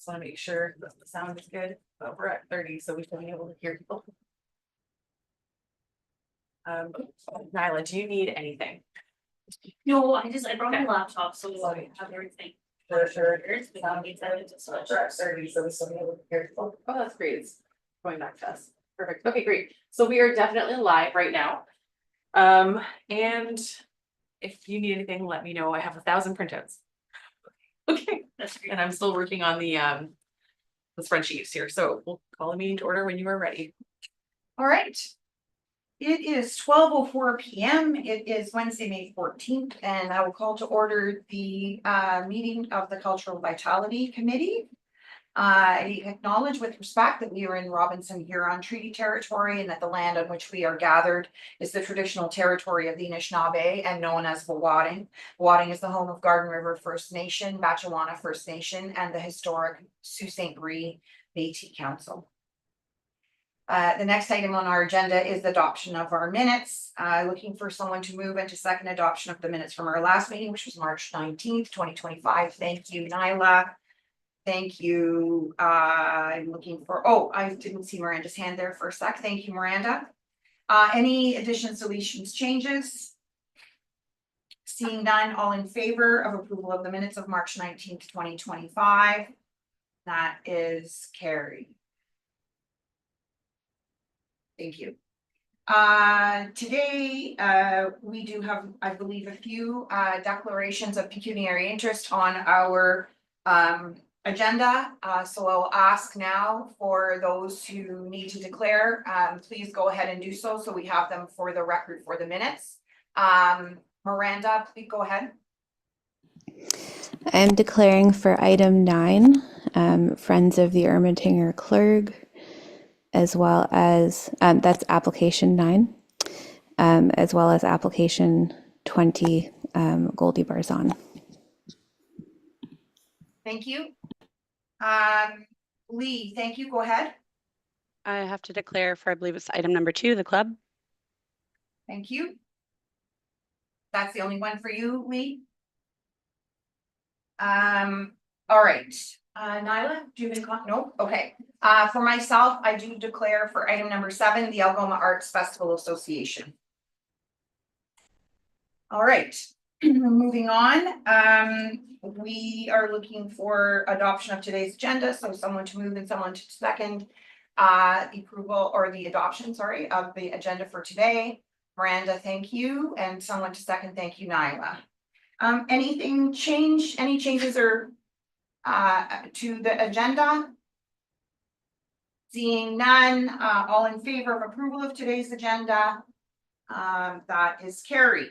Just want to make sure that the sound is good, but we're at 30, so we should be able to hear people. Nyla, do you need anything? No, I brought my laptop, so I have everything. Sure. Without me having to switch. We're at 30, so we still be able to hear people. Oh, that's great. It's going back to us. Perfect. Okay, great. So we are definitely live right now. And if you need anything, let me know. I have 1,000 printouts. Okay, That's great. and I'm still working on the spreadsheets here, so we'll call a meeting to order when you are ready. All right. It is 12:04 p.m. It is Wednesday, May 14th, and I will call to order the meeting of the Cultural Vitality Committee. I acknowledge with respect that we are in Robinson Huron Treaty Territory and that the land on which we are gathered is the traditional territory of the Anishinaabe and known as Wawading. Wawading is the home of Garden River First Nation, Batchewana First Nation, and the historic Sault Ste. Marie Métis Council. The next item on our agenda is the adoption of our minutes. Looking for someone to move and to second adoption of the minutes from our last meeting, which was March 19th, 2025. Thank you, Nyla. Thank you. I'm looking for, oh, I didn't see Miranda's hand there for a sec. Thank you, Miranda. Any additions, deletions, changes? Seeing none, all in favor of approval of the minutes of March 19th, 2025. That is carried. Thank you. Today, we do have, I believe, a few declarations of pecuniary interest on our agenda. So I'll ask now for those who need to declare, please go ahead and do so we have them for the record for the minutes. Miranda, please go ahead. I'm declaring for item 9, Friends of the Ermitanger Clerg, as well as, that's application 9, as well as application 20, Goldie Barzan. Thank you. Lee, thank you. Go ahead. I have to declare for, I believe it's item number 2, the club. Thank you. That's the only one for you, Lee? All right. Nyla, do you have any no? Okay. For myself, I do declare for item number 7, the Algoma Arts Festival Association. All right. Moving on. We are looking for adoption of today's agenda. So someone to move and someone to second the approval or the adoption, sorry, of the agenda for today. Miranda, thank you. And someone to second, thank you, Nyla. Anything change? Any changes or to the agenda? Seeing none, all in favor of approval of today's agenda, that is carried.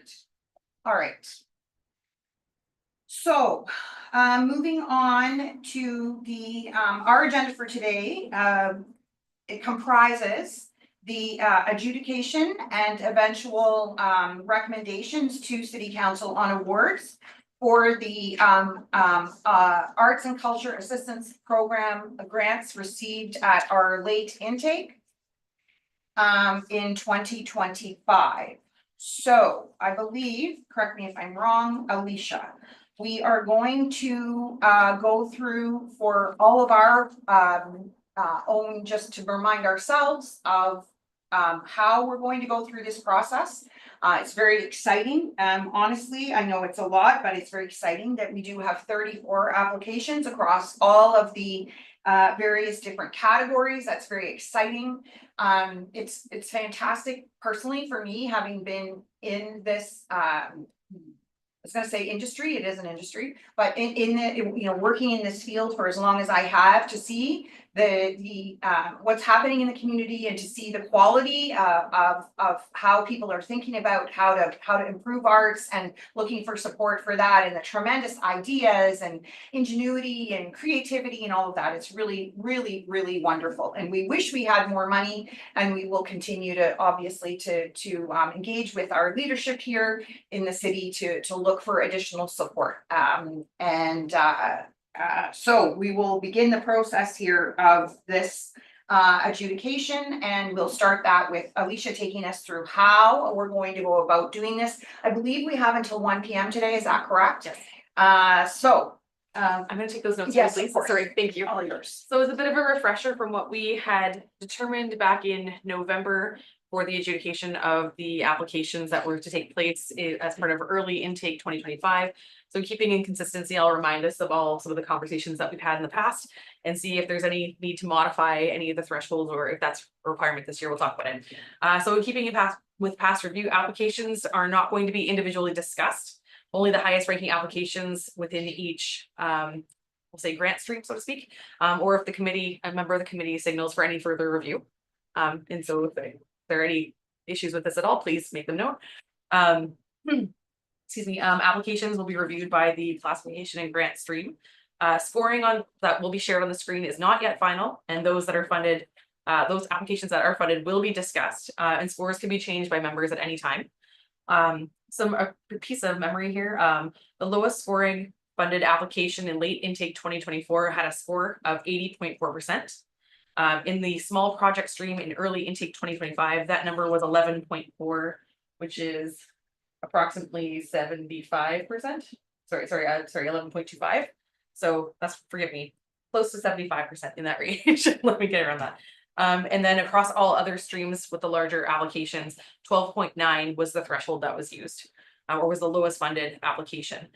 All right. So, moving on to the our agenda for today, it comprises the adjudication and eventual recommendations to City Council on awards for the Arts and Culture Assistance Program grants received at our late intake in 2025. So I believe, correct me if I'm wrong, Alicia, we are going to go through for all of our own, just to remind ourselves of how we're going to go through this process. It's very exciting. Honestly, I know it's a lot, but it's very exciting that we do have 34 applications across all of the various different categories. That's very exciting. It's fantastic personally for me, having been in this I was going to say industry, it is an industry, but in the, working in this field for as long as I have, to see the what's happening in the community and to see the quality of how people are thinking about how to improve arts and looking for support for that, and the tremendous ideas and ingenuity and creativity and all of that. It's really, really, really wonderful. And we wish we had more money, and we will continue to obviously to engage with our leadership here in the city to look for additional support. So we will begin the process here of this adjudication, and we'll start that with Alicia taking us through how we're going to go about doing this. I believe we have until 1 p.m. today, is that correct? Yes. So I'm gonna take those notes, Yes, of please. course. Sorry, thank you. All yours. So it's a bit of a refresher from what we had determined back in November for the adjudication of the applications that were to take place as part of early intake 2025. So keeping in consistency, I'll remind us of all some of the conversations that we've had in the past and see if there's any need to modify any of the thresholds or if that's a requirement this year, we'll talk about it. So keeping in with past review, applications are not going to be individually discussed. Only the highest ranking applications within each we'll say grant stream, so to speak, or if the committee, a member of the committee signals for any further review. And so if there are any issues with this at all, please make them known. Excuse me, applications will be reviewed by the classification and grant stream. Scoring on that will be shared on the screen is not yet final, and those that are funded, those applications that are funded will be discussed, and scores can be changed by members at any time. A piece of memory here, the lowest scoring funded application in late intake 2024 had a score of 80.4%. In the small project stream in early intake 2025, that number was 11.4, which is approximately 75%. Sorry, 11.25. So that's, forgive me, close to 75% in that range. Let me get around that. And then across all other streams with the larger applications, 12.9 was the threshold that was used, or was the lowest funded application.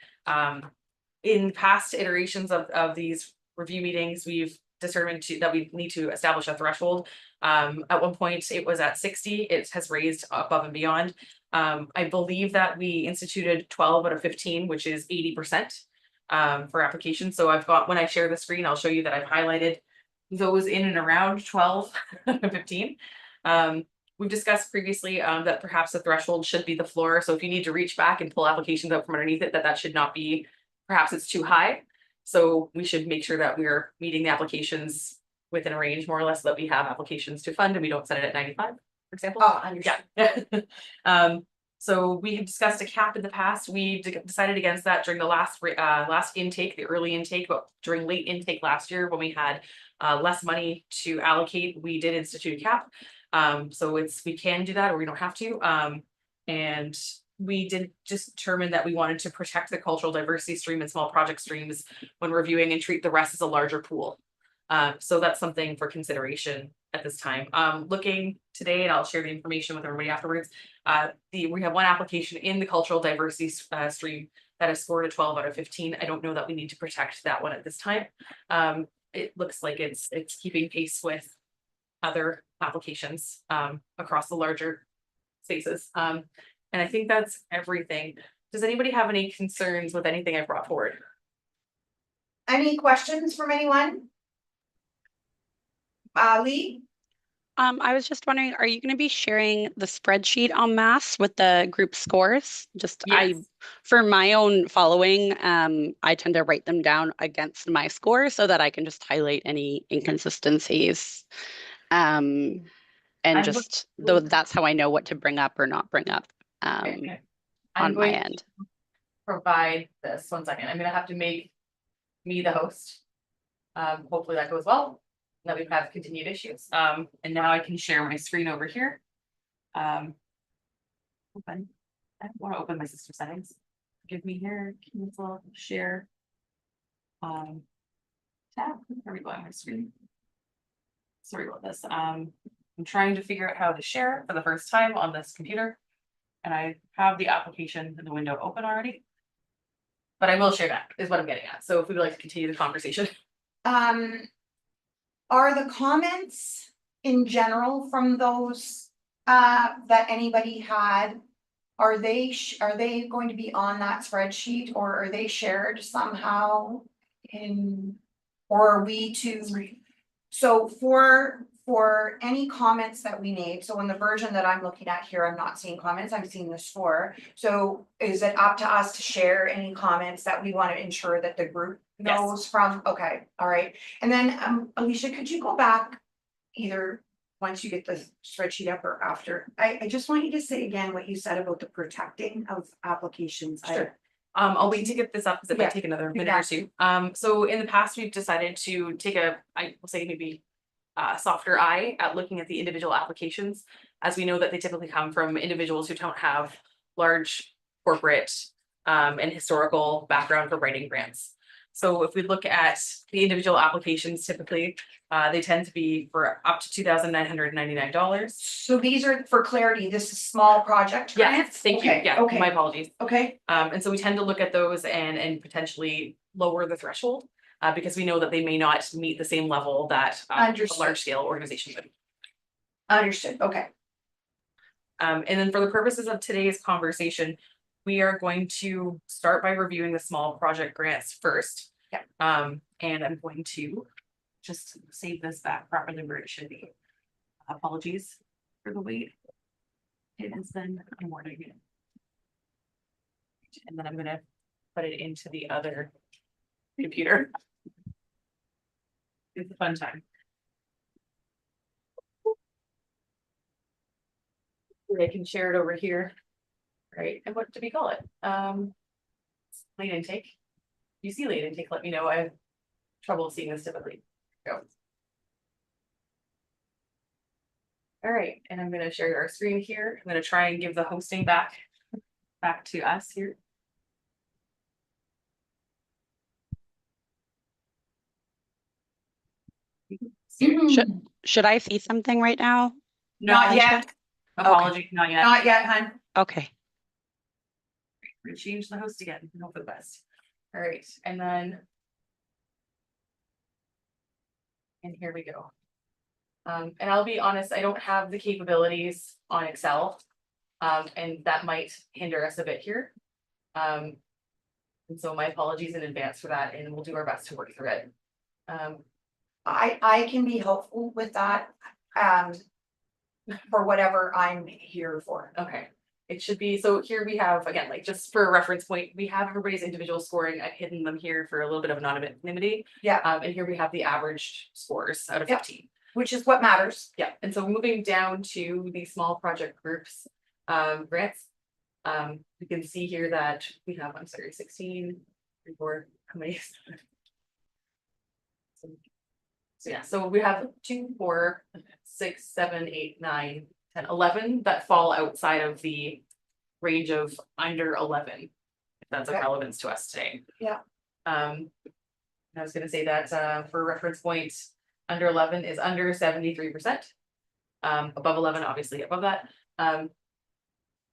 In past iterations of these review meetings, we've determined that we need to establish a threshold. At one point it was at 60, it has raised above and beyond. I believe that we instituted 12 out of 15, which is 80% for applications. So I've got, when I share the screen, I'll show you that I've highlighted those in and around 12 15. We've discussed previously that perhaps the threshold should be the floor. So if you need to reach back and pull applications out from underneath it, that should not be, perhaps it's too high. So we should make sure that we're meeting the applications within a range more or less, so that we have applications to fund and we don't set it at 95, for example. Oh, understand. Yeah. So we have discussed a cap in the past. We decided against that during the last intake, the early intake, but during late intake last year when we had less money to allocate, we did institute a cap. So we can do that or we don't have to. And we did just determine that we wanted to protect the cultural diversity stream and small project streams when reviewing and treat the rest as a larger pool. So that's something for consideration at this time. Looking today, and I'll share the information with everybody afterwards. We have one application in the cultural diversity stream that has scored a 12 out of 15. I don't know that we need to protect that one at this time. It looks like it's keeping pace with other applications across the larger spaces. And I think that's everything. Does anybody have any concerns with anything I brought forward? Any questions from anyone? Lee? I was just wondering, are you going to be sharing the spreadsheet en masse with the group scores? Yes. For my own following, I tend to write them down against my score so that I can just highlight any inconsistencies. And that's how I know what to bring up or not bring up Okay. on my end. Provide this 1 second. I'm gonna have to make me the host. Hopefully that goes well. That we've had continued issues. And now I can share my screen over here. Open. I don't want to open my system settings. Give me here, cancel, share. Tab. There we go on my screen. Sorry about this. I'm trying to figure out how to share for the first time on this computer. And I have the application in the window open already. But I will share that, is what I'm getting at. So if we would like to continue the conversation. Are the comments in general from those that anybody had, are they going to be on that spreadsheet, or are they shared somehow or are we to? So for any comments that we made, so in the version that I'm looking at here, I'm not seeing comments, I'm seeing the score. So is it up to us to share any comments that we want to ensure that the group knows from? Okay, all right. And then Alicia, could you go back either once you get the spreadsheet up or after? I just want you to say again what you said about the protecting of applications. Sure. I'll wait to get this up because it might take another minute or two. So in the past, we've decided to take I will say maybe softer eye at looking at the individual applications, as we know that they typically come from individuals who don't have large corporate and historical background for writing grants. So if we look at the individual applications, typically, they tend to be for up to $2,999. So these are, for clarity, this is small project Yes, grants? thank you. Okay, Yeah, okay. my apologies. Okay, And so we tend to look at those and potentially lower the threshold, because we know that they may not meet the same level that a Understood. large scale organization would. understood, okay. And then for the purposes of today's conversation, we are going to start by reviewing the small project grants first. Yeah. And I'm going to just save this back properly where it should be. Apologies for the wait. It has been a morning. And then I'm gonna put it into the other computer. It's a fun time. I can share it over here. Right, and what do we call it? Late intake. You see late intake, let me know. I have trouble seeing this typically. Go. All right, and I'm gonna share our screen here. I'm gonna try and give the hosting back to us here. Should I see something right now? Not yet, Apology, not yet. not yet, hun. Okay. We change the host again, hope for the best. All right, and then. And here we go. And I'll be honest, I don't have the capabilities on Excel. And that might hinder us a bit here. And so my apologies in advance for that, and we'll do our best to work through it. I can be helpful with that, for whatever I'm here for. Okay, it should be, so here we have, again, like just for a reference point, we have everybody's individual scoring. I've hidden them here for a little bit of anonymity. Yeah. And here we have the average scores out of Yeah. 15. Which is what matters. Yeah, and so moving down to the small project groups, grants. We can see here that we have, I'm sorry, 16, 4, how many? So yeah, so we have 2, 4, 6, 7, 8, 9, 10, 11 that fall outside of the range of under 11. If that's of Okay. relevance to us today. Yeah. I was gonna say that, for reference points, under 11 is under 73%. Above 11, obviously above that.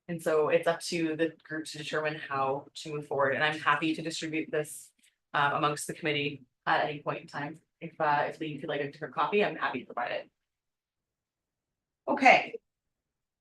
And so it's up to the group to determine how to move forward, and I'm happy to distribute this amongst the committee at any point in time. If Lee could like a different copy, I'm happy to provide it. Okay.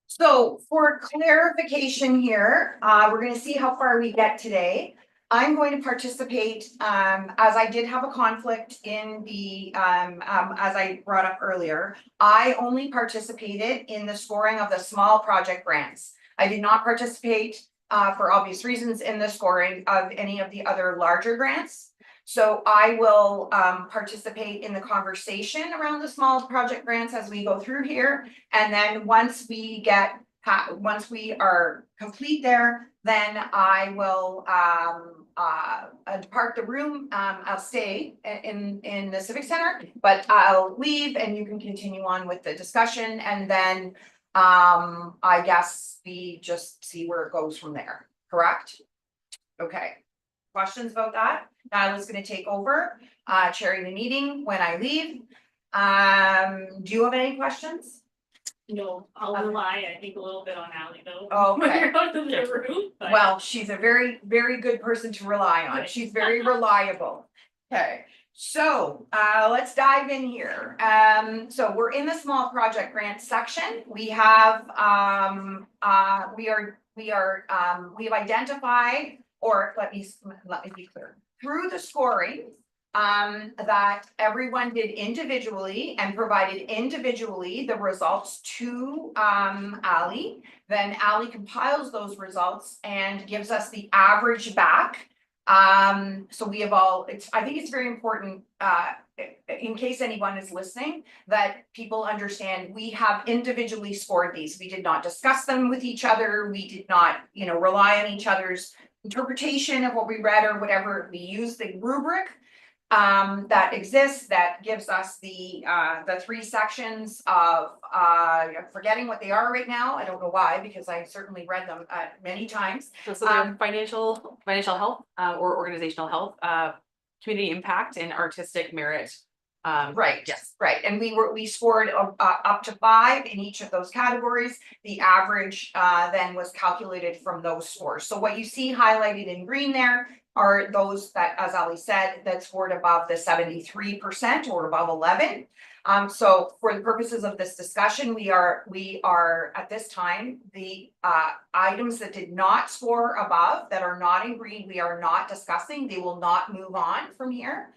So for clarification here, we're gonna see how far we get today. I'm going to participate, as I did have a conflict in the, as I brought up earlier. I only participated in the scoring of the small project grants. I did not participate, for obvious reasons, in the scoring of any of the other larger grants. So I will, participate in the conversation around the small project grants as we go through here. And then once we get, once we are complete there, then I will depart the room. I'll stay in the Civic Center, but I'll leave and you can continue on with the discussion, and then I guess we just see where it goes from there, correct? Okay, questions about that? Nyla's gonna take over, chairing the meeting when I leave. Do you have any questions? No, I'll rely, I think, a little bit on Ally though. Okay. When you're out of the room, but- Well, she's a very, very good person to rely on. She's very reliable. Okay, so let's dive in here. So we're in the small project grant section. We have we have identified, or let me be clear, through the scoring that everyone did individually and provided individually the results to Ally. Then Ally compiles those results and gives us the average back. So we have all, I think it's very important, in case anyone is listening, that people understand we have individually scored these. We did not discuss them with each other. We did not, rely on each other's interpretation of what we read or whatever. We use the rubric that exists, that gives us the 3 sections of forgetting what they are right now. I don't know why, because I certainly read them many times. So they're financial health or organizational health, community impact and artistic merit. Right, Yes. right, and we scored up to 5 in each of those categories. The average then was calculated from those scores. So what you see highlighted in green there are those that, as Ali said, that scored above the 73% or above 11. So for the purposes of this discussion, we are at this time, the items that did not score above, that are not in green, we are not discussing. They will not move on from here.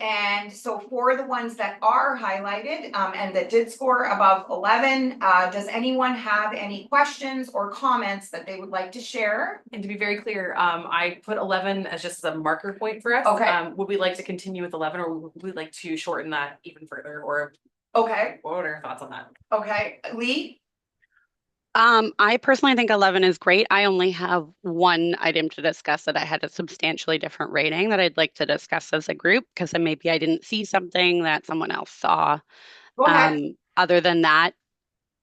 And so for the ones that are highlighted, and that did score above 11, does anyone have any questions or comments that they would like to share? And to be very clear, I put 11 as just a marker point for us. Okay. Would we like to continue with 11 or would we like to shorten that even further, or Okay, what are your thoughts on that? okay, Lee? I personally think 11 is great. I only have one item to discuss that I had a substantially different rating that I'd like to discuss as a group, because then maybe I didn't see something that someone else saw. Go ahead. Other than that,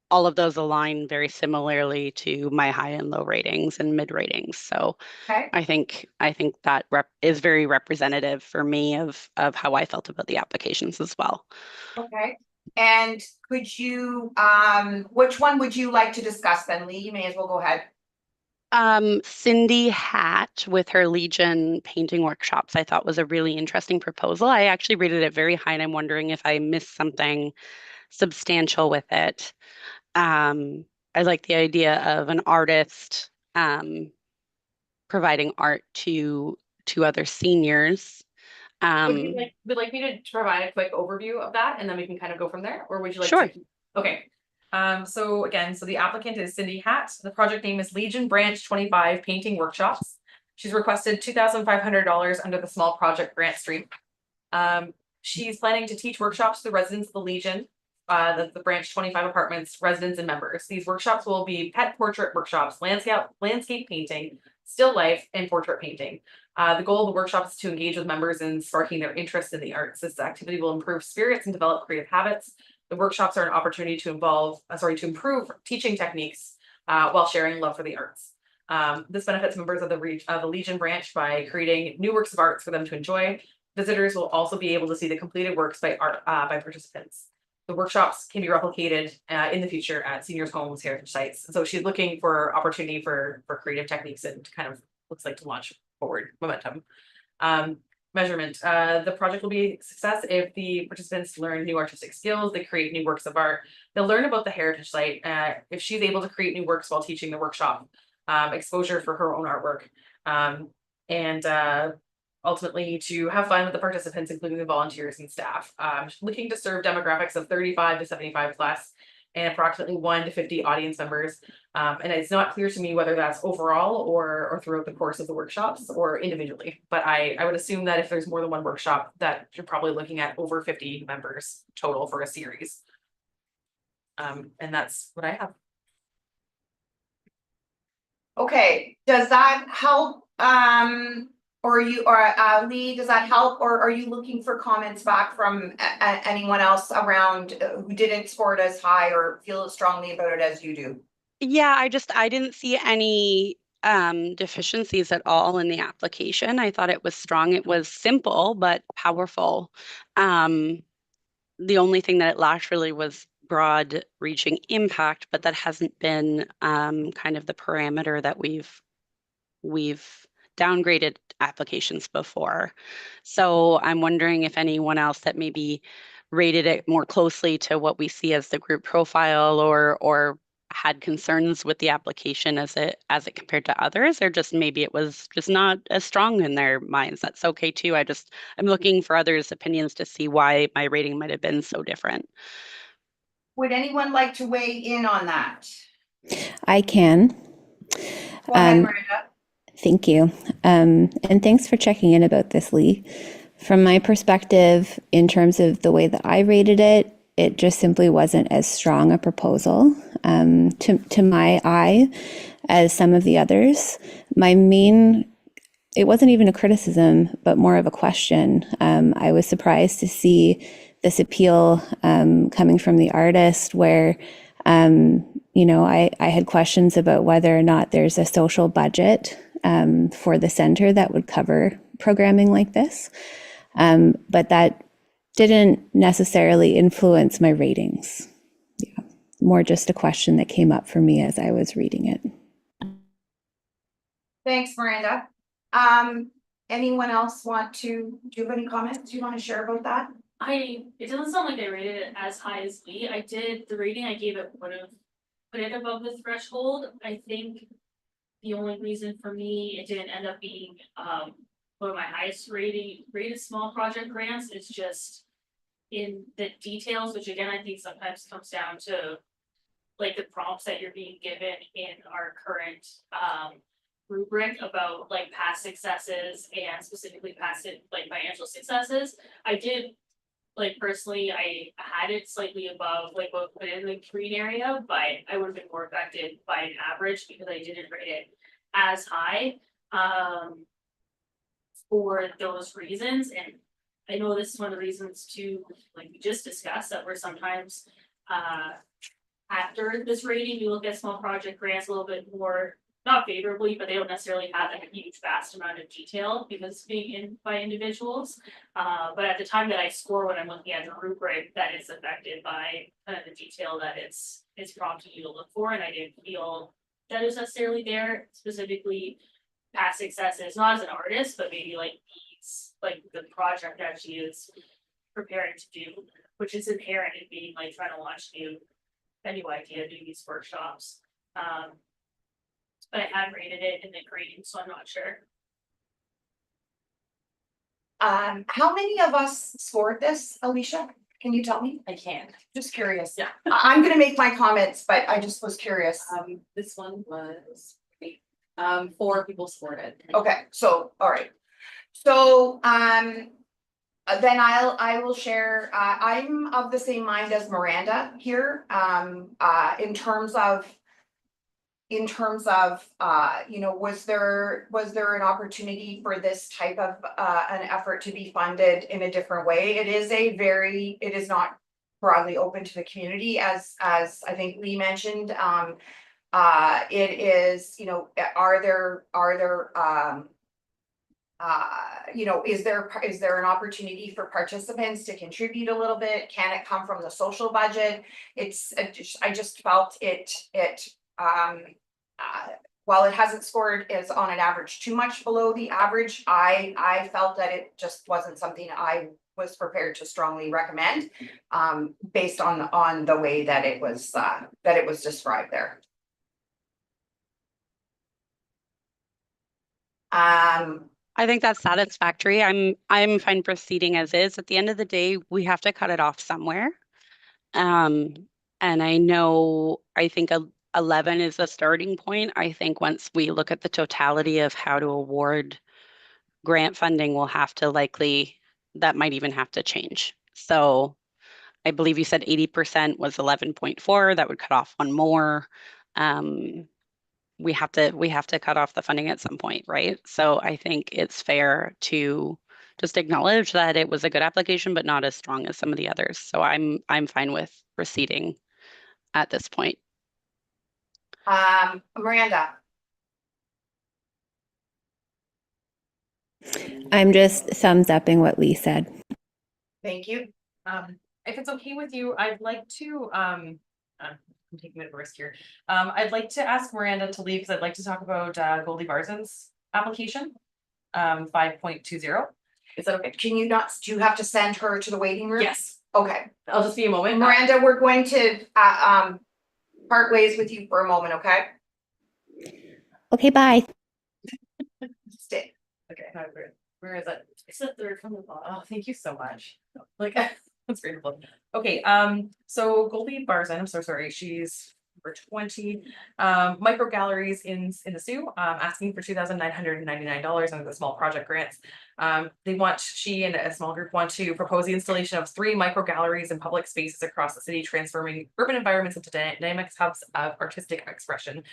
all of those align very similarly to my high and low ratings and mid ratings. So Okay, I think that is very representative for me of how I felt about the applications as well. okay. And could you, which one would you like to discuss then, Lee? You may as well go ahead. Cindy Hatt with her Legion painting workshops, I thought was a really interesting proposal. I actually rated it very high, and I'm wondering if I missed something substantial with it. I like the idea of an artist providing art to other seniors. Would you like me to provide a quick overview of that and then we can kind of go from there, or would you like Sure. to? Okay. So again, so the applicant is Cindy Hatt. The project name is Legion Branch 25 Painting Workshops. She's requested $2,500 under the small project grant stream. She's planning to teach workshops to the residents of the Legion, the Branch 25 apartments, residents and members. These workshops will be pet portrait workshops, landscape painting, still life, and portrait painting. The goal of the workshop is to engage with members in sparking their interest in the arts. This activity will improve spirits and develop creative habits. The workshops are an opportunity to improve teaching techniques while sharing love for the arts. This benefits members of the Legion branch by creating new works of arts for them to enjoy. Visitors will also be able to see the completed works by participants. The workshops can be replicated in the future at seniors' homes, heritage sites. So she's looking for opportunity for creative techniques and kind of looks like to launch forward momentum. Measurement. The project will be a success if the participants learn new artistic skills, they create new works of art. They'll learn about the heritage site. If she's able to create new works while teaching the workshop, exposure for her own artwork, and ultimately to have fun with the participants, including the volunteers and staff. Looking to serve demographics of 35 to 75 plus and approximately 1 to 50 audience members. And it's not clear to me whether that's overall or throughout the course of the workshops or individually. But I would assume that if there's more than one workshop, that you're probably looking at over 50 members total for a series. And that's what I have. Okay, does that help? Lee, does that help? Or are you looking for comments back from anyone else around who didn't score it as high or feel as strongly about it as you do? Yeah, I didn't see any deficiencies at all in the application. I thought it was strong. It was simple but powerful. The only thing that it lacked really was broad reaching impact, but that hasn't been kind of the parameter that we've downgraded applications before. So I'm wondering if anyone else that maybe rated it more closely to what we see as the group profile or had concerns with the application as it compared to others, or just maybe it was just not as strong in their minds. That's okay too. I'm looking for others' opinions to see why my rating might have been so different. Would anyone like to weigh in on that? I can. Go ahead, Miranda. Thank you. And thanks for checking in about this, Lee. From my perspective, in terms of the way that I rated it, it just simply wasn't as strong a proposal to my eye as some of the others. It wasn't even a criticism, but more of a question. I was surprised to see this appeal coming from the artist where, I had questions about whether or not there's a social budget for the center that would cover programming like this. But that didn't necessarily influence my ratings. Yeah, more just a question that came up for me as I was reading it. Thanks, Miranda. Anyone else do you have any comments you want to share about that? It doesn't sound like I rated it as high as Lee. The rating I gave it would have put it above the threshold. I think the only reason for me it didn't end up being one of my highest rated small project grants is just in the details, which again, I think sometimes comes down to like the prompts that you're being given in our current rubric about like past successes and specifically past like financial successes. I did like personally, I had it slightly above like what put in the green area, but I would have been more affected by an average because I didn't rate it as high for those reasons. And I know this is one of the reasons too, like we just discussed, that we're sometimes after this rating, we look at small project grants a little bit more, not favorably, but they don't necessarily have like a huge vast amount of detail because being in by individuals. But at the time that I score when I'm looking at the rubric, that is affected by kind of the detail that it's prompting you to look for, and I didn't feel that is necessarily there, specifically past successes, not as an artist, but maybe like these, like the project that she is preparing to do, which is inherent in being like trying to launch a new idea, do these workshops. But I had rated it in the grading, so I'm not sure. How many of us scored this, Alicia? Can you tell me? I can. Just curious. Yeah. I'm gonna make my comments, but I just was curious. This one was 4 people scored it. Okay, so, all right. So, then I will share, I'm of the same mind as Miranda here, in terms of, you know, was there an opportunity for this type of, an effort to be funded in a different way? It is not broadly open to the community, as I think Lee mentioned. It is, you know, are there, you know, is there an opportunity for participants to contribute a little bit? Can it come from the social budget? I just felt it, while it hasn't scored as on an average too much below the average, I felt that it just wasn't something I was prepared to strongly recommend, based on the way that it was described there. I think that's satisfactory. I'm fine proceeding as is. At the end of the day, we have to cut it off somewhere. And I think 11 is the starting point. I think once we look at the totality of how to award grant funding, we'll have to that might even have to change. So I believe you said 80% was 11.4. That would cut off one more. We have to cut off the funding at some point, right? So I think it's fair to just acknowledge that it was a good application, but not as strong as some of the others. So I'm fine with proceeding at this point. Miranda. I'm just thumbs upping what Lee said. Thank you. If it's okay with you, I'd like to, I'm taking a bit of a risk here. I'd like to ask Miranda to leave because I'd like to talk about Goldie Barzan's application, 5.20. Is that okay? Can you not, do you have to send her to the waiting room? Yes. Okay. I'll just be a moment. Miranda, we're going to part ways with you for a moment, okay? Okay, bye. Stay. Okay, where is it? It's the third from the bottom. Oh, thank you so much. Like, that's grateful. Okay, so Goldie Barzan, I'm so sorry, she's number 20. Micro galleries in the Sioux, asking for $2,999 under the small project grants. She and a small group want to propose the installation of 3 micro galleries in public spaces across the city, transforming urban environments into dynamic hubs of artistic expression.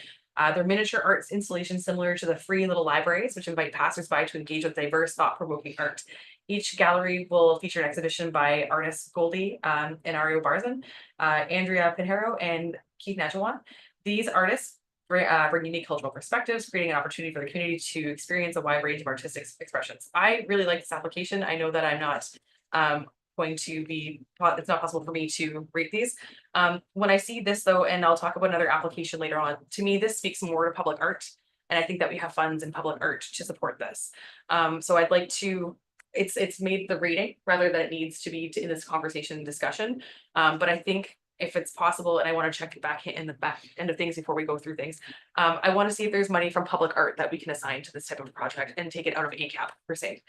They're miniature arts installations similar to the free little libraries, which invite passersby to engage with diverse, thought-provoking art. Each gallery will feature an exhibition by artists Goldie and Ario Barzan, Andrea Pinheiro, and Keith Najawan. These artists bring unique cultural perspectives, creating an opportunity for the community to experience a wide range of artistic expressions. I really like this application. I know that I'm not going to be, it's not possible for me to rate these. When I see this though, and I'll talk about another application later on, to me, this speaks more to public art. And I think that we have funds in public art to support this. So I'd like to, it's made the rating rather than it needs to be in this conversation and discussion. But I think if it's possible, and I want to check it back in the back end of things before we go through things. I want to see if there's money from public art that we can assign to this type of project and take it out of ACAP per se.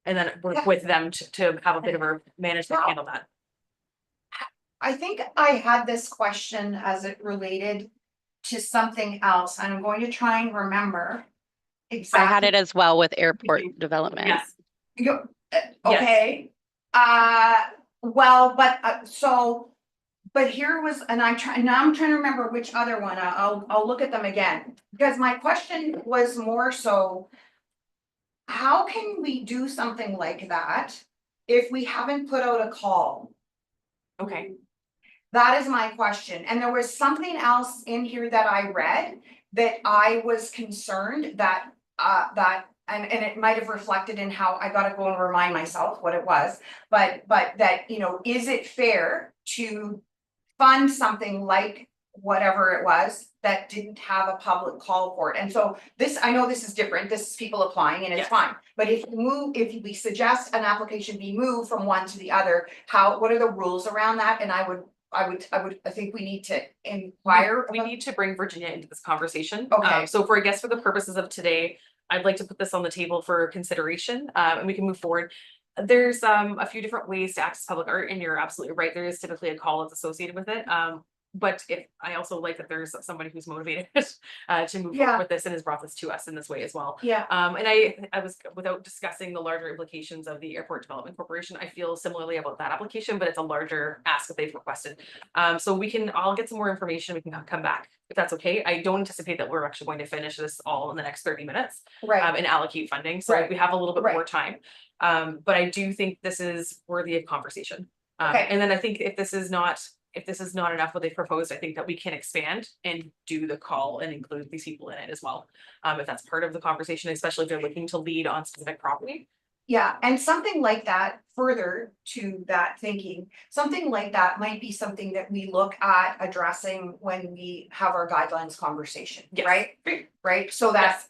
And then work with them to have a bit of a management handle that. I think I had this question as it related to something else, and I'm going to try and remember. I Exactly. had it as well with airport development. Yes, Okay, well, but but here was, and I'm trying to remember which other one, I'll look at them again, because my question was more so. How can we do something like that if we haven't put out a call? okay, That is my question, and there was something else in here that I read that I was concerned that and it might have reflected in how I gotta go and remind myself what it was, but that, you know, is it fair to fund something like whatever it was that didn't have a public call for it? And so this, I know this is different, this is people applying and it's Yes. fine, but if we suggest an application be moved from one to the other, what are the rules around that? And I think we need to inquire. we need to bring Virginia into this conversation. Okay. So for, I guess, for the purposes of today, I'd like to put this on the table for consideration, and we can move forward. There's a few different ways to access public art, and you're absolutely right. There is typically a call that's associated with it. But if I also like that there's somebody who's motivated to move Yeah. forward with this and has brought this to us in this way as well. Yeah, And I was, without discussing the larger implications of the Airport Development Corporation, I feel similarly about that application, but it's a larger ask that they've requested. So I'll get some more information. We can come back if that's okay. I don't anticipate that we're actually going to finish this all in the next 30 minutes right, and allocate funding. So Right. we have a little bit Right. more time. But I do think this is worthy of conversation. Okay. And then I think if this is not enough what they proposed, I think that we can expand and do the call and include these people in it as well. If that's part of the conversation, especially if they're looking to lead on specific property. yeah, and something like that, further to that thinking, something like that might be something that we look at addressing when we have our guidelines conversation, Yes. right? Great. Right, so that's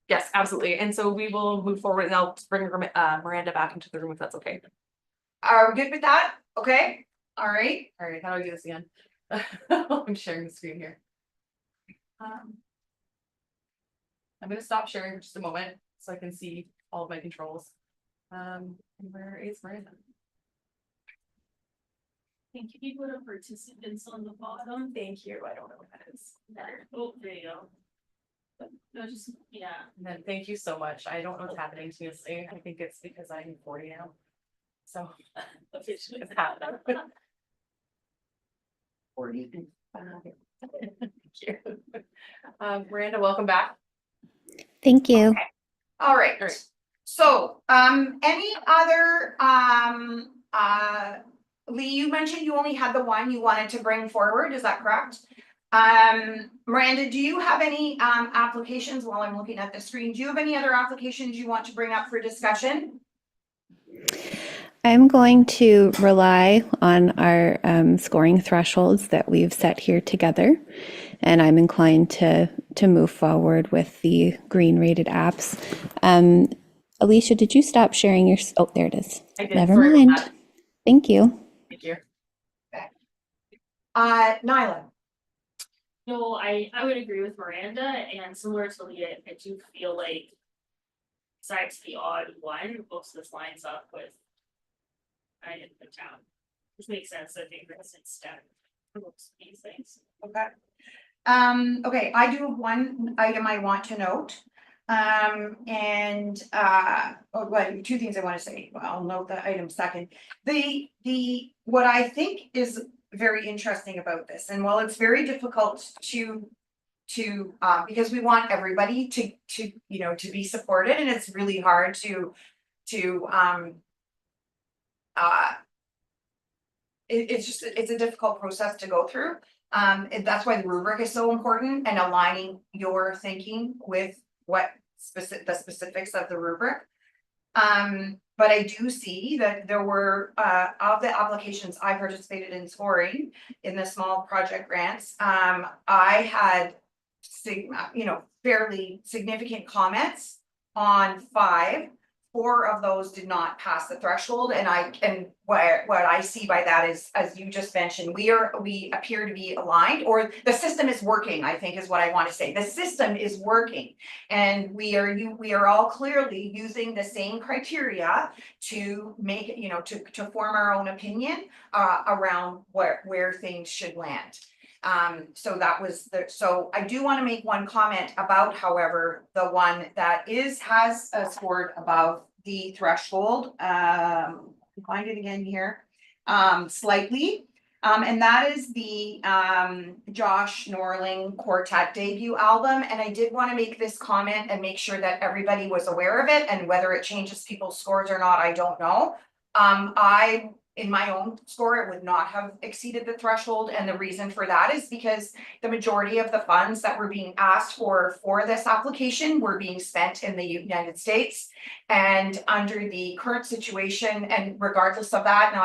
Yes, absolutely. And so we will move forward and I'll bring Miranda back into the room if that's okay. are we good with that? Okay, all right. All right, how do I do this again? I'm sharing the screen here. I'm gonna stop sharing for just a moment so I can see all of my controls. Where is Miranda? I think you go to participants on the bottom. Thank you. I don't know what that is. There, oh, there you go. No, just, yeah. And then thank you so much. I don't know what's happening to me. I think it's because I'm 40 now. So Officially. it's happening. 40. Thank you. Miranda, welcome back. Thank you. All right, All right. so, any other, Lee, you mentioned you only had the one you wanted to bring forward, is that correct? Miranda, do you have any, applications while I'm looking at the screen? Do you have any other applications you want to bring up for discussion? I'm going to rely on our scoring thresholds that we've set here together, and I'm inclined to move forward with the green rated apps. Alicia, did you stop sharing your? Oh, there it is. I did. Never Sorry about mind. that. Thank you. Thank you. Nyla, No, I would agree with Miranda, and similar to Leah, I do feel like besides the odd one, most of this lines up with I in the town, which makes sense. I think that's in step for most of these things. okay. Okay, I do have one item I want to note. Well, two things I want to say. Well, I'll note the item second. What I think is very interesting about this, and while it's very difficult to because we want everybody to you know, to be supported, and it's really hard to it's a difficult process to go through. And that's why the rubric is so important and aligning your thinking with what the specifics of the rubric. But I do see that there were, of the applications I participated in scoring in the small project grants, I had fairly significant comments on 5. 4 of those did not pass the threshold, and what I see by that is, as you just mentioned, we appear to be aligned, or the system is working, I think is what I want to say. The system is working. And we are all clearly using the same criteria to make it, to form our own opinion around where things should land. So that was so I do want to make one comment about, however, the one that has scored above the threshold. Find it again here, slightly. And that is the Josh Norling Quartet debut album. And I did want to make this comment and make sure that everybody was aware of it, and whether it changes people's scores or not, I don't know. In my own score, it would not have exceeded the threshold. And the reason for that is because the majority of the funds that were being asked for this application were being spent in the United States. And under the current situation, and regardless of that, now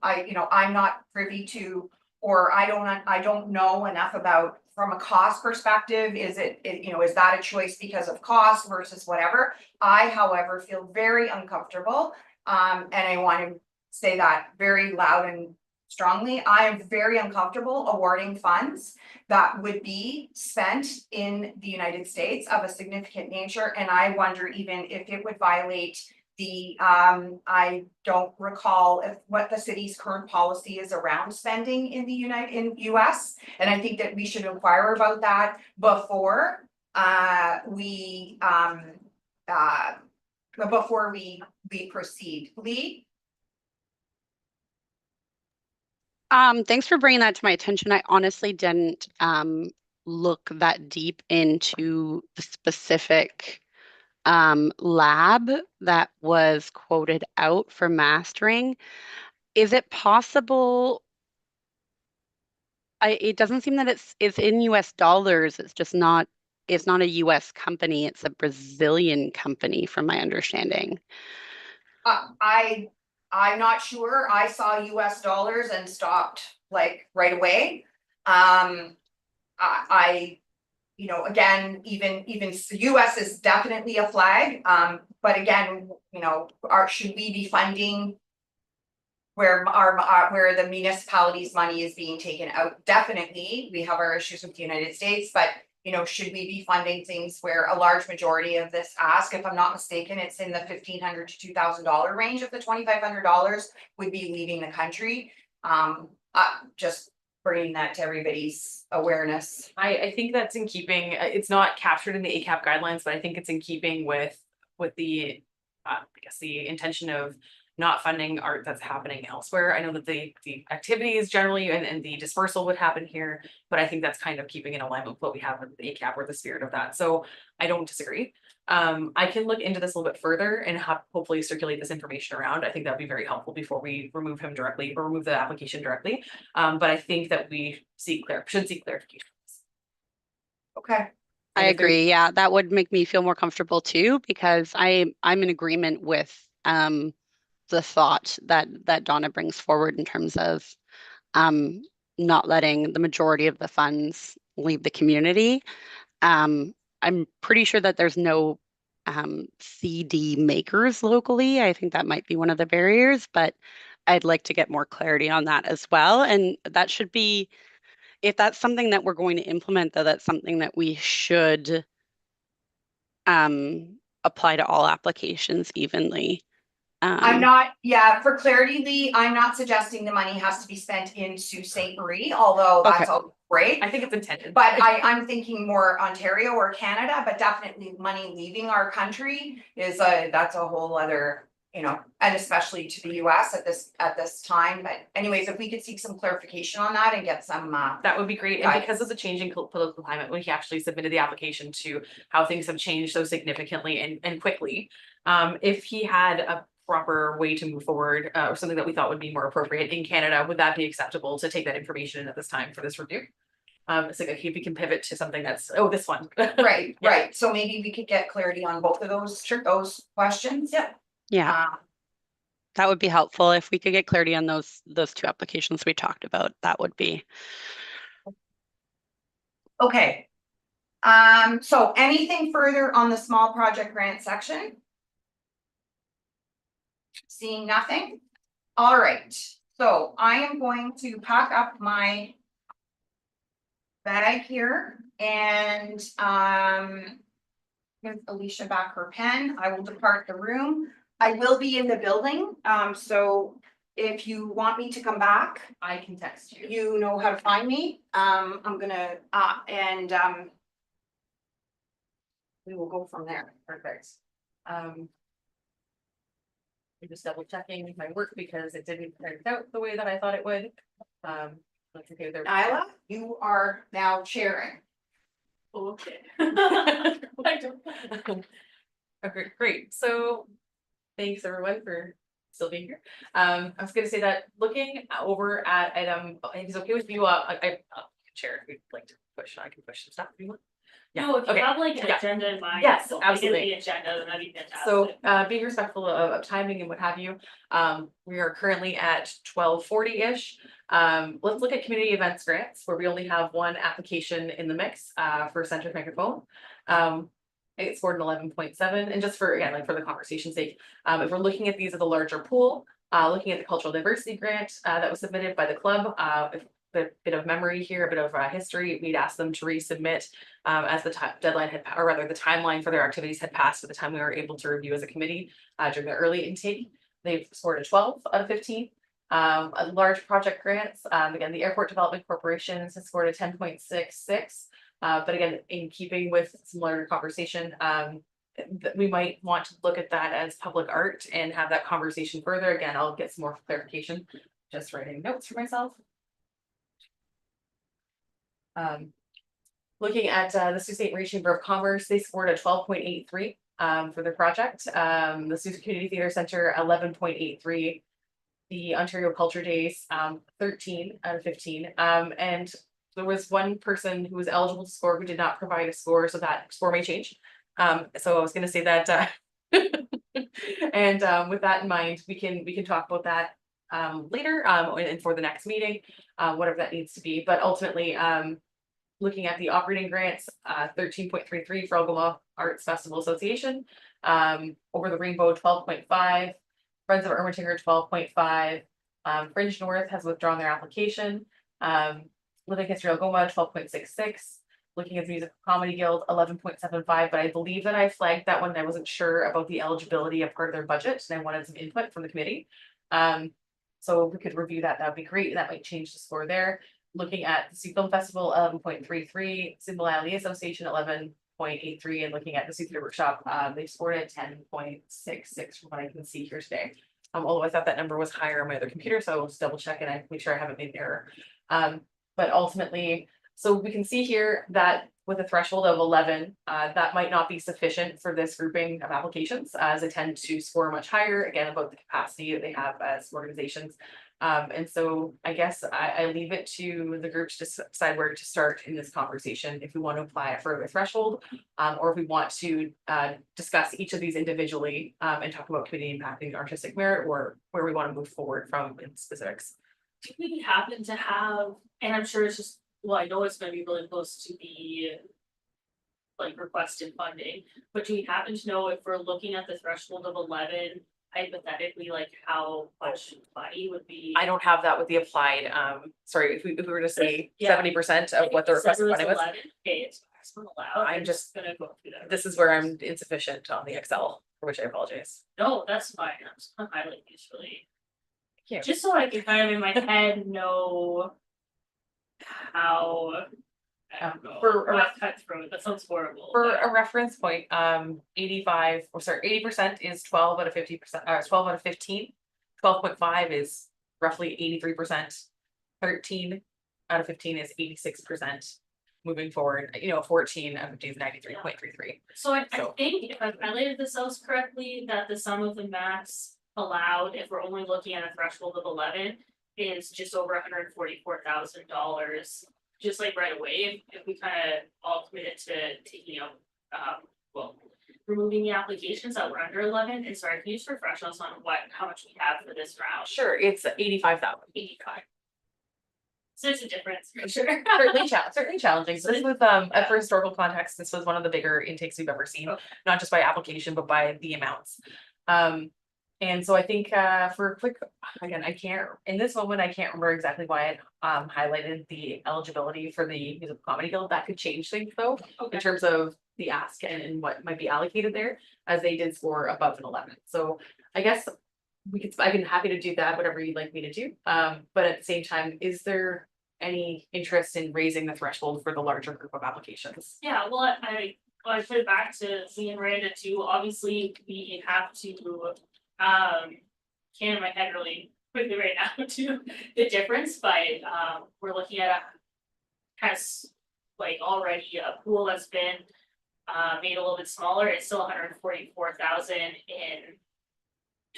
I'm not privy to, or I don't know enough about, from a cost perspective, is that a choice because of cost versus whatever? I, however, feel very uncomfortable. And I want to say that very loud and strongly. I am very uncomfortable awarding funds that would be spent in the United States of a significant nature. And I wonder even if it would violate the, I don't recall what the city's current policy is around spending in the US. And I think that we should inquire about that before we proceed. Lee? Thanks for bringing that to my attention. I honestly didn't look that deep into the specific lab that was quoted out for mastering. Is it possible? It doesn't seem that it's in US dollars. It's just not. It's not a US company. It's a Brazilian company, from my understanding. I'm not sure. I saw US dollars and stopped like right away. Again, even US is definitely a flag. But again, should we be funding where where the municipality's money is being taken out? Definitely, we have our issues with the United States, but should we be funding things where a large majority of this ask, if I'm not mistaken, it's in the $1,500 to $2,000 range of the $2,500 would be leaving the country. Just bringing that to everybody's awareness. I think that's in keeping, it's not captured in the ACAP guidelines, but I think it's in keeping with the, I guess the intention of not funding art that's happening elsewhere. I know that the activities generally and the dispersal would happen here, but I think that's kind of keeping in alignment with what we have with the ACAP or the spirit of that. So I don't disagree. I can look into this a little bit further and hopefully circulate this information around. I think that'd be very helpful before we remove him directly or remove the application directly. But I think that we should seek clarification. Okay. I agree. Yeah, that would make me feel more comfortable too, because I'm in agreement with the thought that Donna brings forward in terms of not letting the majority of the funds leave the community. I'm pretty sure that there's no CD makers locally. I think that might be one of the barriers, but I'd like to get more clarity on that as well. And that should be, if that's something that we're going to implement, though, that's something that we should apply to all applications evenly. For clarity, Lee, I'm not suggesting the money has to be spent into Saint Marie, although that's all great. I think it's intended. But I'm thinking more Ontario or Canada, but definitely money leaving our country that's a whole other, and especially to the US at this time. But anyways, if we could seek some clarification on that and get some that would be great. And because of the changing political climate, when he actually submitted the application to how things have changed so significantly and quickly, if he had a proper way to move forward or something that we thought would be more appropriate in Canada, would that be acceptable to take that information in at this time for this review? It's like, okay, we can pivot to something that's, oh, this one. Right, Yeah. right, so maybe we could get clarity on both of those, those questions. Yeah. Yeah, that would be helpful. If we could get clarity on those two applications we talked about, that would be. Okay. So anything further on the small project grant section? Seeing nothing? All right, so I am going to pack up my bag here and, give Alicia back her pen. I will depart the room. I will be in the building, so if you want me to come back, I can text you. you know how to find me. I'm gonna, we will go from there. Perfect. I'm just double checking my work because it didn't turn out the way that I thought it would. That's okay with everybody. Nyla, you are now chairing. Okay. Okay, great. So thanks everyone for still being here. I was gonna say that looking over at item, if it's okay with you, I chair, if you'd like to push, I can push some stuff if you want. Yeah, No, if you okay. have like an Yeah. agenda in mind. Yes, don't make it absolutely. The agenda, then that'd be fantastic. So being respectful of timing and what have you, we are currently at 12:40-ish. Let's look at community events grants where we only have one application in the mix for Center Francophone. It scored an 11.7, and just for, again, like for the conversation's sake, if we're looking at these as a larger pool, looking at the cultural diversity grant that was submitted by the club, if a bit of memory here, a bit of history, we'd asked them to resubmit as the deadline had, or rather the timeline for their activities had passed at the time we were able to review as a committee during the early intake. They've scored a 12 out of 15. A large project grants, again, the Airport Development Corporation has scored a 10.66. But again, in keeping with similar conversation, we might want to look at that as public art and have that conversation further. Again, I'll get some more clarification, just writing notes for myself. Looking at the Sault Ste. Marie Chamber of Commerce, they scored a 12.83 for their project. The Sault Community Theatre Center 11.83. The Ontario Culture Days 13 out of 15. And there was one person who was eligible to score who did not provide a score, so that score may change. So I was going to say that, and with that in mind, we can talk about that later and for the next meeting, whatever that needs to be. But ultimately, looking at the operating grants, 13.33 for Algoma Arts Festival Association, Over the Rainbow 12.5, Friends of Ermitinger 12.5, Fringe North has withdrawn their application, Living History Algoma 12.66, looking at the Musical Comedy Guild 11.75, but I believe that I flagged that one. I wasn't sure about the eligibility of part of their budget, and I wanted some input from the committee. So if we could review that, that would be great. That might change the score there. Looking at the Sioux Film Festival 11.33, Symbol Alley Association 11.83, and looking at the Sioux Theatre Workshop, they scored at 10.66 from what I can see here today. Although I thought that number was higher on my other computer, so I'll just double check and I make sure I haven't made an error. But ultimately, so we can see here that with a threshold of 11, that might not be sufficient for this grouping of applications, as they tend to score much higher, again, about the capacity that they have as organizations. And so I guess I leave it to the group to decide where to start in this conversation, if we want to apply a further threshold, or if we want to discuss each of these individually and talk about community impacting artistic merit, or where we want to move forward from in specifics. Do we happen to have, and I'm sure it's just, well, I know it's gonna be really close to the like requested funding, but do we happen to know if we're looking at the threshold of 11, hypothetically, like how much money would be? I don't have that with the applied, sorry, if we were to say Yeah. 70% of what the It says requested it was funding was. 11, okay, it's maximum allowed. I'm just- gonna go through that. This is where I'm insufficient on the Excel, for which I apologize. No, that's fine, I'm just gonna highlight these really. Thank you. Just so I can kind of in my head know how. I don't know, For a not cutthroat, that sounds horrible. For but- a reference point, 80% is 12 out of 50%, 12 out of 15. 12.5 is roughly 83%. 13 out of 15 is 86%. Moving forward, 14 out of 15 is 93.33. So I So- think if I've highlighted this else correctly, that the sum of the max allowed, if we're only looking at a threshold of 11, is just over $144,000 just like right away, if we kind of all committed to taking out, well, removing the applications that were under 11, and sorry, can you just refresh us on how much we have for this round? Sure, it's 85,000. 85. So it's a difference for sure. Certainly challenging. So this was, for historical context, this was one of the bigger intakes we've ever seen, Okay. not just by application, but by the amounts. And so I think, for a quick, again, in this moment, I can't remember exactly why it, highlighted the eligibility for the Musical Comedy Guild. That could change things though, Okay. in terms of the ask and what might be allocated there, as they did score above an 11. So I guess I've been happy to do that, whatever you'd like me to do. But at the same time, is there any interest in raising the threshold for the larger group of applications? Yeah, well, I put it back to me and Miranda too. Obviously, we have to can in my head really quickly right now to the difference, but we're looking at a kind of like already a pool that's been made a little bit smaller. It's still 144,000 in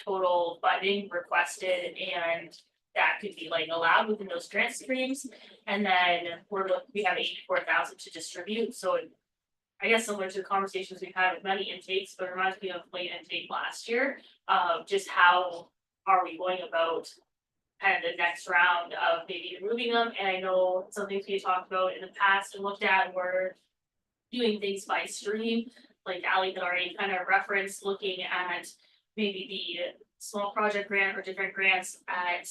total funding requested, and that could be like allowed within those grant streams. And then we have 84,000 to distribute. So I guess similar to the conversations we've had with many intakes, but it reminds me of late intake last year, just how are we going about kind of the next round of maybe removing them. And I know some things we talked about in the past and looked at were doing things by stream, like Ali had already kind of referenced, looking at maybe the small project grant or different grants at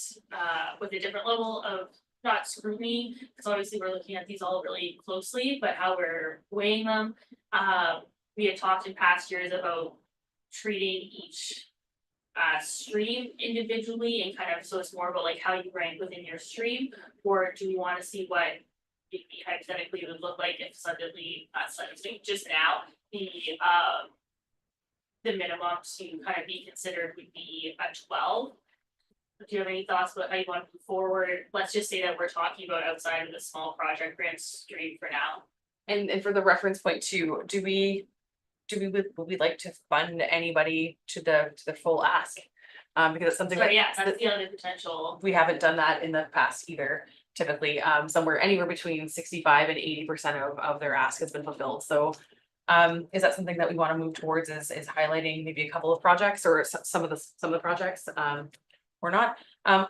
with a different level of not scrutiny, because obviously we're looking at these all really closely, but how we're weighing them. We had talked in past years about treating each stream individually and kind of, so it's more about like how you rank within your stream, or do we want to see what it hypothetically would look like if suddenly just now the minimum to kind of be considered would be a 12. Do you have any thoughts about how you want to move forward? Let's just say that we're talking about outside of the small project grant stream for now. And for the reference point too, would we like to fund anybody to the full ask? Because it's something So that yes, that's the other potential. we haven't done that in the past either. Typically, somewhere anywhere between 65% and 80% of their ask has been fulfilled. So is that something that we want to move towards, is highlighting maybe a couple of projects or some of the projects or not?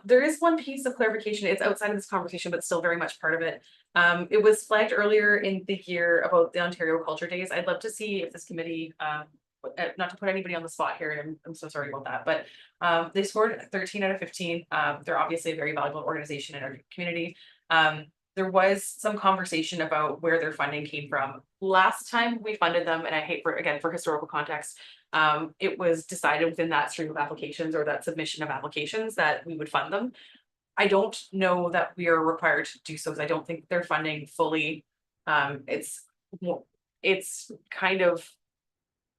There is one piece of clarification. It's outside of this conversation, but still very much part of it. It was flagged earlier in the year about the Ontario Culture Days. I'd love to see if this committee, not to put anybody on the spot here, and I'm so sorry about that, but they scored 13 out of 15. They're obviously a very valuable organization in our community. There was some conversation about where their funding came from. Last time we funded them, and I hate for historical context, it was decided within that stream of applications or that submission of applications that we would fund them. I don't know that we are required to do so, because I don't think they're funding fully. It's kind of,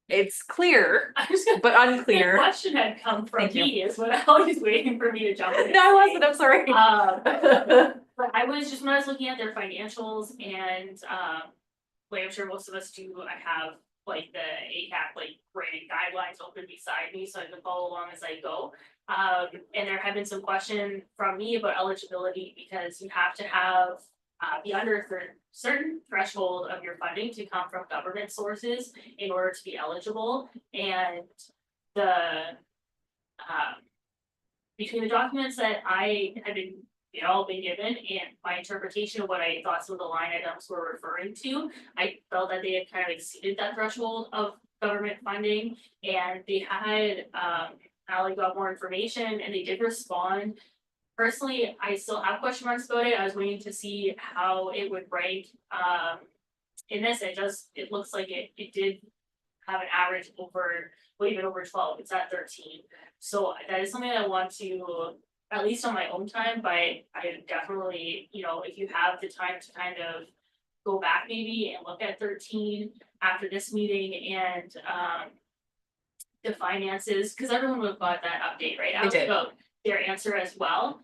it's clear, I was gonna. but The unclear. question had come from Thank you. me, is what I was waiting for me to jump in. No, I wasn't, I'm sorry. But I was just, when I was looking at their financials and, like I'm sure most of us do, I have like the ACAP like grading guidelines open beside me so I can follow along as I go. And there have been some question from me about eligibility, because you have to have be under a certain threshold of your funding to come from government sources in order to be eligible. And the between the documents that I had been all been given and my interpretation of what I thought some of the line items were referring to, I felt that they had kind of exceeded that threshold of government funding, and they had Ali got more information and they did respond. Personally, I still have question marks about it. I was waiting to see how it would rank in this. It looks like it did have an average over, well, even over 12. It's at 13. So that is something I want to, at least on my own time, but I definitely, if you have the time to kind of go back maybe and look at 13 after this meeting and the finances, because everyone would have got that update, right? They did. About their answer as well.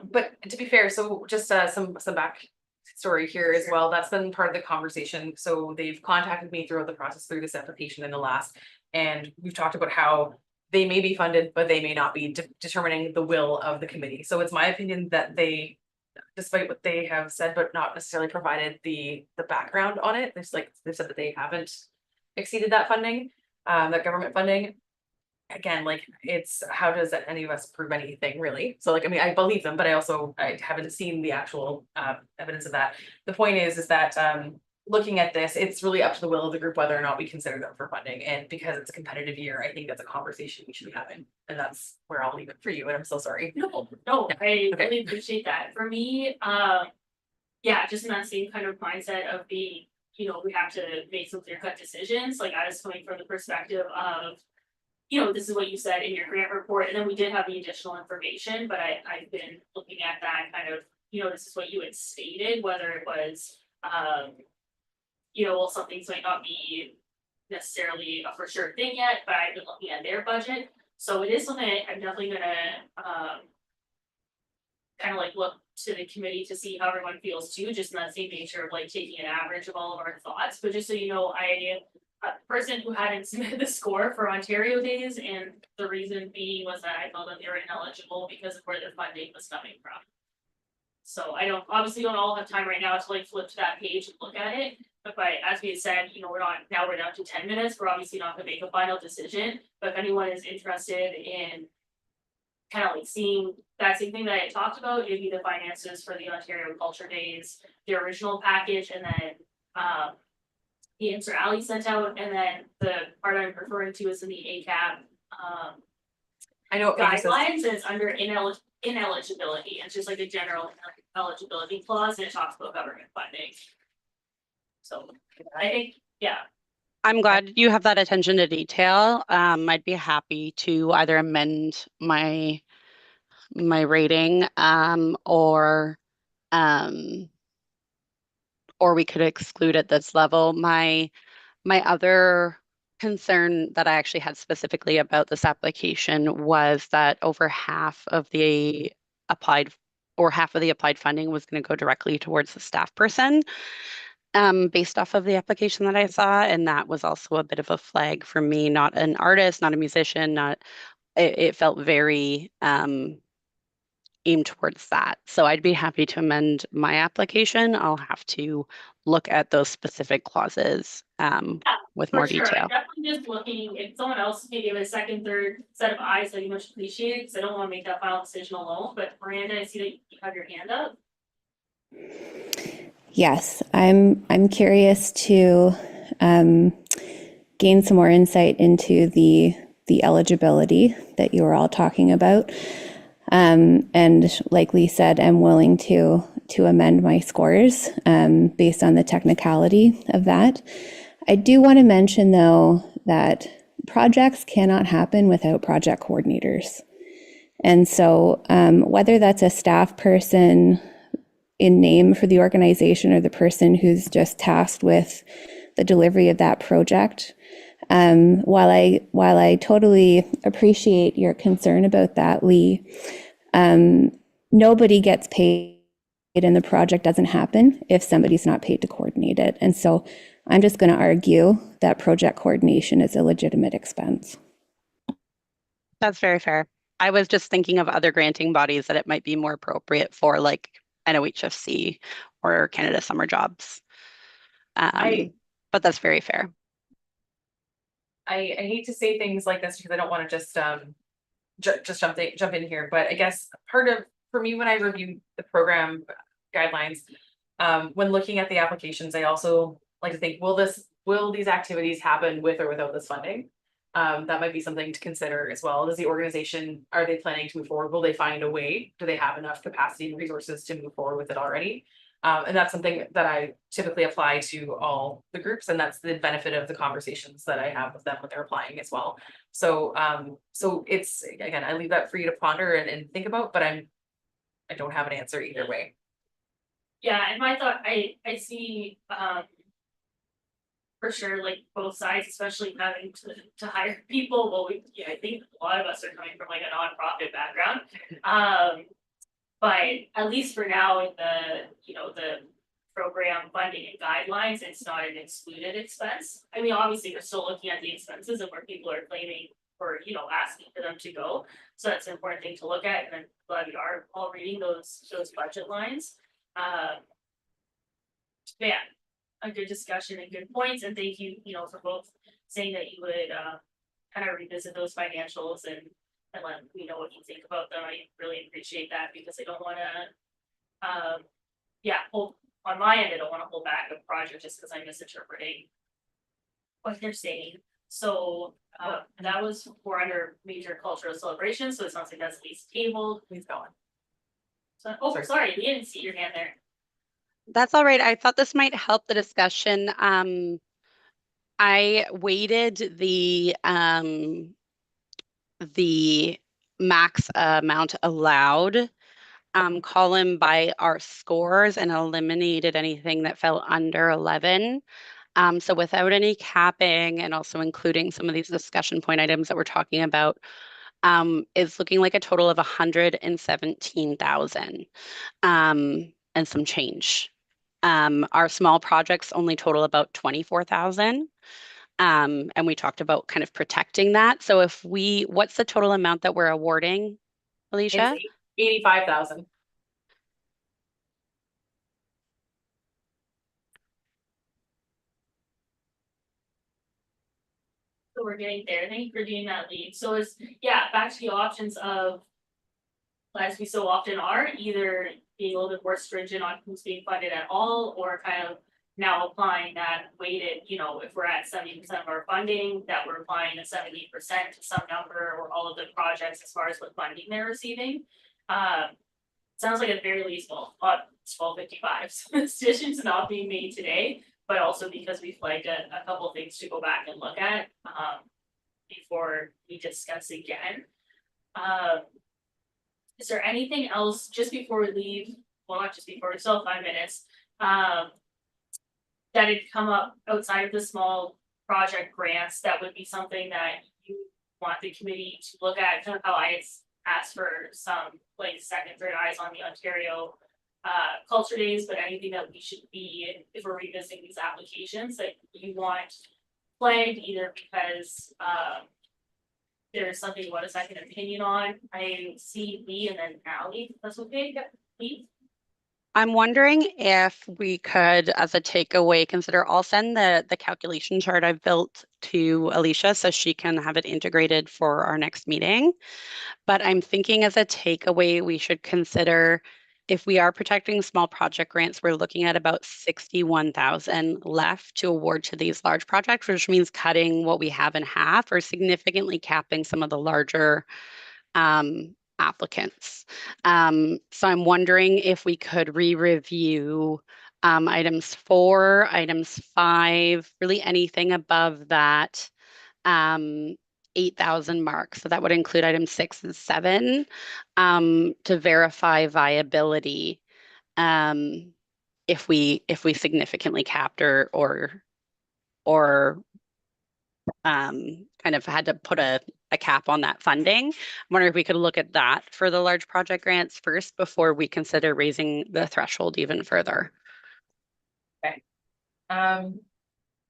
But to be fair, so just some back story here as well. That's been part of the conversation. So they've contacted me throughout the process through this application in the last, and we've talked about how they may be funded, but they may not be, determining the will of the committee. So it's my opinion that they despite what they have said, but not necessarily provided the background on it. There's like, they've said that they haven't exceeded that funding, that government funding. Again, like, it's, how does any of us prove anything really? So like, I mean, I believe them, but I haven't seen the actual evidence of that. The point is that looking at this, it's really up to the will of the group whether or not we consider them for funding. And because it's a competitive year, I think that's a conversation we should be having. And that's where I'll leave it for you. And I'm so sorry. No, I Okay. really appreciate that. For me, yeah, just in that same kind of mindset of being, you know, we have to make some clear cut decisions. Like I was coming from the perspective of, you know, this is what you said in your grant report, and then we did have the additional information, but I've been looking at that kind of, you know, this is what you had stated, whether it was, you know, well, some things might not be necessarily a for sure thing yet, but I've been looking at their budget. So it is something I'm definitely gonna, kind of like look to the committee to see how everyone feels too, just in that same nature of like taking an average of all of our thoughts, but just so you know, I a person who hadn't submitted the score for Ontario Days, and the reason being was that I felt that they were ineligible because of where their funding was coming from. So I obviously don't all have time right now to like flip to that page and look at it, but as we had said, you know, we're down to 10 minutes, we're obviously not gonna make a final decision, but if anyone is interested in kind of like seeing that same thing that I talked about, it'd be the finances for the Ontario Culture Days, the original package, and then the answer Ali sent out, and then the part I'm referring to is in the ACAP I know. guidelines, and it's under ineligibility. It's just like a general eligibility clause, and it talks about government funding. So I think, yeah. I'm glad you have that attention to detail. I'd be happy to either amend my rating, or we could exclude at this level. My other concern that I actually had specifically about this application was that over half of the applied funding was going to go directly towards the staff person, based off of the application that I saw. And that was also a bit of a flag for me, not an artist, not a musician, it felt very aimed towards that. So I'd be happy to amend my application. I'll have to look at those specific clauses with For more sure, detail. I'm definitely just looking, if someone else may give it a second, third set of eyes, I'd be much appreciated, because I don't want to make that final decision alone, but Miranda, I see that you have your hand up. Yes, I'm curious to gain some more insight into the eligibility that you were all talking about. And like Lee said, I'm willing to amend my scores based on the technicality of that. I do want to mention, though, that projects cannot happen without project coordinators. And so whether that's a staff person in name for the organization or the person who's just tasked with the delivery of that project, while I totally appreciate your concern about that, Lee, nobody gets paid and the project doesn't happen if somebody's not paid to coordinate it. And so I'm just going to argue that project coordination is a legitimate expense. That's very fair. I was just thinking of other granting bodies that it might be more appropriate for, like NOHFC or Canada Summer Jobs. But that's very fair. I hate to say things like this because I don't want to just jump in here, but I guess for me, when I review the program guidelines, when looking at the applications, I also like to think, will these activities happen with or without this funding? That might be something to consider as well. Does the organization, are they planning to move forward? Will they find a way? Do they have enough capacity and resources to move forward with it already? And that's something that I typically apply to all the groups, and that's the benefit of the conversations that I have with them when they're applying as well. So it's, again, I leave that for you to ponder and think about, but I don't have an answer either way. Yeah, and my thought, I see, for sure, like both sides, especially having to hire people. Well, I think a lot of us are coming from like a nonprofit background. But at least for now, in the program funding and guidelines, it's not an excluded expense. I mean, obviously, we're still looking at the expenses of where people are claiming or, you know, asking for them to go. So that's an important thing to look at, and I'm glad we are all reading those budget lines. But yeah, a good discussion and good points, and thank you, you know, for both saying that you would kind of revisit those financials and let me know what you think about them. I really appreciate that, because I don't wanna hold on my end, I don't wanna hold back a project just because I'm misinterpreting what they're saying. So that was for under major cultural celebrations, so it sounds like that's at least tabled. Please go on. So, Sorry. sorry, we didn't see your hand there. That's all right. I thought this might help the discussion. I weighted the max amount allowed column by our scores and eliminated anything that fell under 11. So without any capping, and also including some of these discussion point items that we're talking about, is looking like a total of 117,000 and some change. Our small projects only total about 24,000. And we talked about kind of protecting that. So what's the total amount that we're awarding, Alicia? It's 85,000. So we're getting there. Thank you for doing that, Lee. So it's, back to the options of, as we so often are, either being a little bit more stringent on who's being funded at all, or kind of now applying that weighted, you know, if we're at 70% of our funding, that we're applying a 70% to some number or all of the projects as far as what funding they're receiving. Sounds like at the very least, well, it's 12:55, so the decision's not being made today, but also because we flagged a couple things to go back and look at before we discuss again. Is there anything else just before we leave? Well, not just before, we still have 5 minutes. That had come up outside of the small project grants, that would be something that you want the committee to look at, kind of how I asked for some like second, third eyes on the Ontario culture days, but anything that we should be, if we're revisiting these applications, that you want flagged, either because there's something you want a second opinion on. I see Lee and then Ally, if that's okay. Lee? I'm wondering if we could, as a takeaway, consider, I'll send the calculation chart I've built to Alicia so she can have it integrated for our next meeting. But I'm thinking as a takeaway, we should consider, if we are protecting small project grants, we're looking at about 61,000 left to award to these large projects, which means cutting what we have in half or significantly capping some of the larger applicants. So I'm wondering if we could re-review items 4, items 5, really anything above that 8,000 mark. So that would include items 6 and 7 to verify viability if we significantly capped or kind of had to put a cap on that funding. I wonder if we could look at that for the large project grants first before we consider raising the threshold even further.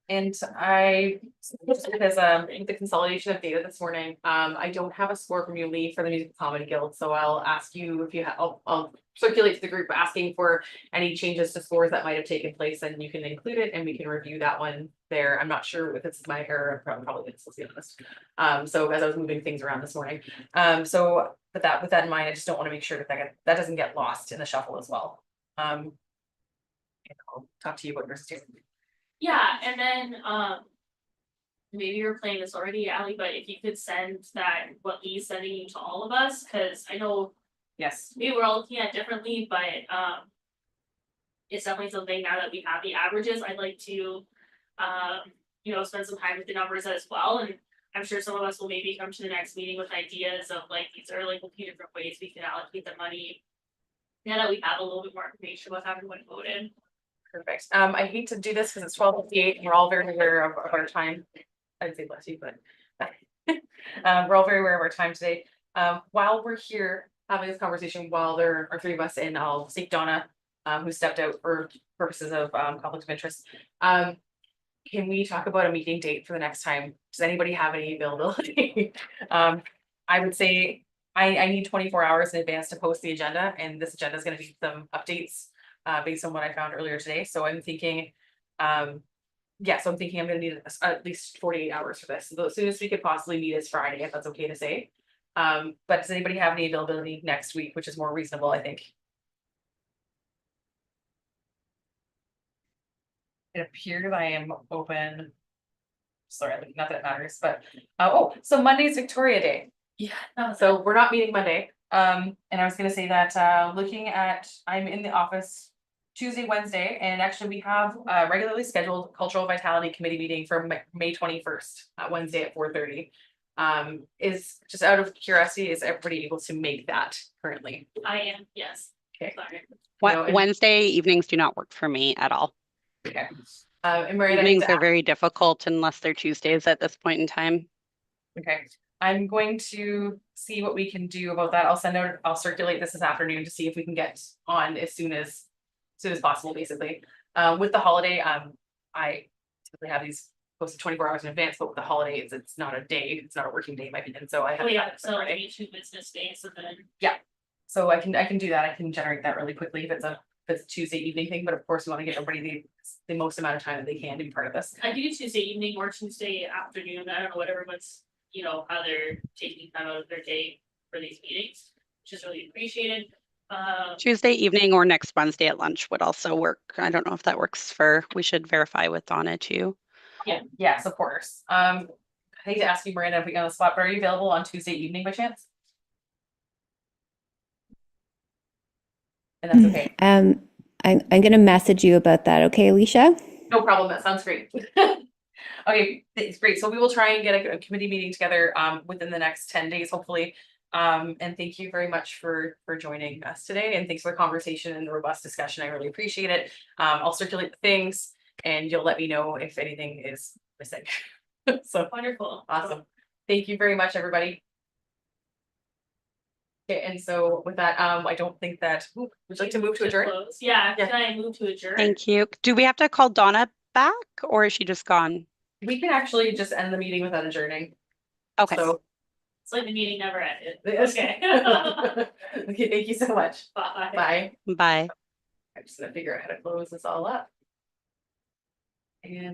And I, just because the consolidation of data this morning, I don't have a score from you, Lee, for the Music Comedy Guild, so I'll ask you if you have, I'll circulate to the group asking for any changes to scores that might have taken place, and you can include it and we can review that one there. I'm not sure if it's my error, probably it's, let's be honest. So as I was moving things around this morning, so with that in mind, I just don't want to make sure that doesn't get lost in the shuffle as well. And I'll talk to you about yours too. Yeah, and then maybe you're playing this already, Ally, but if you could send that, what Lee's sending you to all of us, because I know Yes. maybe we're all looking at it differently, but it's definitely something now that we have the averages, I'd like to you know, spend some time with the numbers as well. And I'm sure some of us will maybe come to the next meeting with ideas of like, these are like a few different ways we can allocate the money. Now that we have a little bit more information about how everyone voted. Perfect. I hate to do this because it's 12:58 and we're all very aware of our time. I'd say bless you, but we're all very aware of our time today. While we're here having this conversation, while there are 3 of us, and I'll seek Donna, who stepped out for purposes of conflict of interest. can we talk about a meeting date for the next time? Does anybody have any availability? I would say I need 24 hours in advance to post the agenda, and this agenda is gonna be some updates based on what I found earlier today, so I'm thinking, yeah, so I'm thinking I'm gonna need at least 48 hours for this, so as soon as we could possibly meet is Friday, if that's okay to say. But does anybody have any availability next week, which is more reasonable, I think? It appears I am open. Sorry, not that it matters, but, so Monday's Victoria Day. Yeah. So we're not meeting Monday. And I was gonna say that, looking at, I'm in the office Tuesday, Wednesday, and actually we have a regularly scheduled Cultural Vitality Committee meeting for May 21st, Wednesday at 4:30. Is, just out of curiosity, is everybody able to make that currently? I am, yes. Okay. Sorry. No, and- Wednesday evenings do not work for me at all. Okay. And Miranda, I hate Evenings to are very difficult unless they're Tuesdays at this point in time. Okay, I'm going to see what we can do about that. I'll circulate this afternoon to see if we can get on as soon as possible, basically. With the holiday, I typically have these posted 24 hours in advance, but with the holidays, it's not a day, it's not a working day, in my opinion, so I have. Oh, to yeah, have it for so Friday. maybe 2 business days and then. So I can do that. I can generate that really quickly if it's a Tuesday evening thing, but of course we want to get everybody the most amount of time that they can to be part of this. I could do Tuesday evening or Tuesday afternoon, I don't know what everyone's, how they're taking time out of their day for these meetings, which is really appreciated. Tuesday evening or next Wednesday at lunch would also work. I don't know if that works we should verify with Donna too. Yes, of course. I hate to ask you, Miranda, if we got on the spot, but are you available on Tuesday evening by chance? And that's okay. I'm gonna message you about that, okay, Alicia? No problem. That sounds great. Okay, it's great. So we will try and get a committee meeting together within the next 10 days, hopefully. And thank you very much for joining us today, and thanks for the conversation and the robust discussion. I really appreciate it. I'll circulate the things and you'll let me know if anything is missing. So Wonderful. awesome. Thank you very much, everybody. Okay, and so with that, I don't think that, would you like to move to adjourn? Close. Yeah, Yeah. can I move to adjourn? Thank you. Do we have to call Donna back or is she just gone? We can actually just end the meeting without adjourning. Okay. So. It's like the meeting never ended. Okay. Okay. Okay, thank you so much. Bye. Bye. Bye. I'm just gonna figure out how to close this all up. And